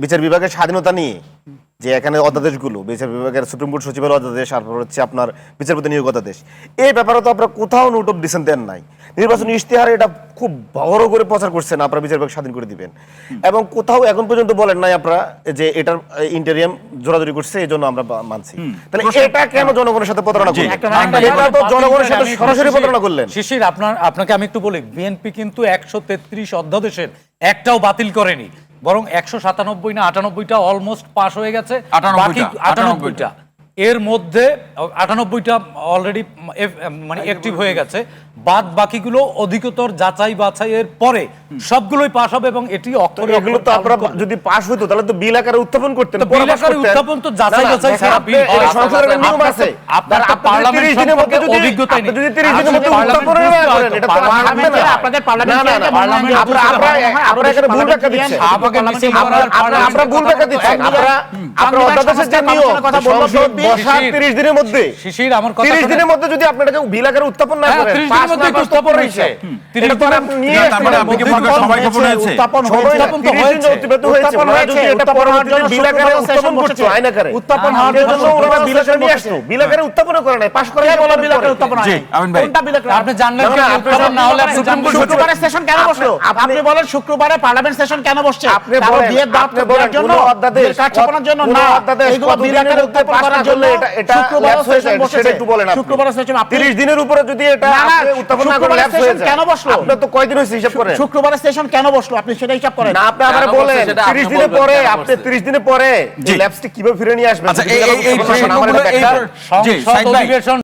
বিচার বিভাগের স্বাধীনতা নিয়ে যে এখানে অধ্যাদেশগুলো বিচার বিভাগের সুপ্রিম কোর্ট সচিবের অধ্যাদেশ আর হচ্ছে আপনার বিচারপতি নিয়োগ অধ্যাদেশ, এই ব্যাপারে তো আপনারা কোথাও নোট অফ ডিসেন্ট দেন নাই। নির্বাচনী ইশতেহারে এটা খুব বড় করে প্রচার করছেন আপনারা বিচার বিভাগ স্বাধীন করে দিবেন, এবং কোথাও এখন পর্যন্ত বলেন নাই আপনারা যে এটার ইন্টেরিয়াম জোরাজোরি করছে এই জন্য আমরা মানছি। তাহলে এটা কেন জনগণের সাথে প্রতারণা করলেন? এটা তো জনগণের সাথে সরাসরি প্রতারণা করলেন। শিশির, আপনাকে আমি একটু বলি, বিএনপি কিন্তু 133 অধ্যাদেশের একটাও বাতিল করেনি, বরং 197 না 98টা অলমোস্ট পাস হয়ে গেছে। 98টা এর মধ্যে 98টা অলরেডি মানে অ্যাক্টিভ হয়ে গেছে, বাদ বাকিগুলো অধিকতর যাচাই বাছাইয়ের পরে সবগুলোই পাস হবে। এবং এটি অক্ষরে এগুলো তো আপনারা যদি পাস হতো তাহলে তো বিল আকারে উত্থাপন করতেন। বিল আকারে উত্থাপন তো যাচাই বাছাই ছাড়া বিল হয়। সংসদের নিয়ম আছে, আপনার পার্লামেন্ট দিনের মধ্যে অভিজ্ঞতা নেই, যদি 30 দিনের মধ্যে উত্থাপন না করেন এটা তো পার্লামেন্টে আপনাদের পার্লামেন্টে আপনারা এখানে ভুল ব্যাখ্যা দিচ্ছেন। আমরা ভুল ব্যাখ্যা দিচ্ছেন। আপনারা অধ্যাদেশের যে নিয়ম কথা বলবো 30 দিনের মধ্যে, শিশির আমার কথা 30 দিনের মধ্যে যদি আপনারা কেউ বিল আকারে উত্থাপন না করেন, 30 দিনের মধ্যে উত্থাপন হয়েছে। 30 দিনের আপনি নিয়ে আপনি কি মনে করেন সবাইকে মনে হয়েছে? উত্থাপন তো হয়েছে, উত্থাপন হয়েছে। এটা পরবর্তীতে বিল আকারে উত্থাপন করছে, আইন আকারে উত্থাপন হওয়ার জন্য ওনারা বিল আকারে নিয়ে আসলো, বিল আকারে উত্থাপন করে নাই, পাস করে বলা বিল আকারে উত্থাপন হয়। আমিন ভাই, কোনটা বিল আকারে? আপনি জানলেন কি উত্থাপন না হলে আপনি জানবেন শুক্রবারের সেশন কেন বসলো? আপনি বলেন শুক্রবারে পার্লামেন্ট সেশন কেন বসছে? আপনি বলেন বিয়ের দাওয়াত দেওয়ার জন্য, অধ্যাদেশ কাজ ছাপানোর জন্য না, এগুলো বিল আকারে উত্থাপন করার জন্য এটা শুক্রবারের সেশন বসেছে। সেটা একটু বলেন। শুক্রবারের সেশন 30 দিনের উপরে যদি এটা আপনি উত্থাপন না করে ল্যাপস হয়ে যায়, কেন বসলো? আপনার তো কয়দিন হইছে হিসাব করেন? শুক্রবারের সেশন কেন বসলো আপনি সেটা হিসাব করেন। না, আপনি আমারে বলেন 30 দিনের পরে, আপনি 30 দিনের পরে এই ল্যাপসটি কিভাবে ফিরে নিয়ে আসবেন? আচ্ছা এই সংসদ অধিবেশন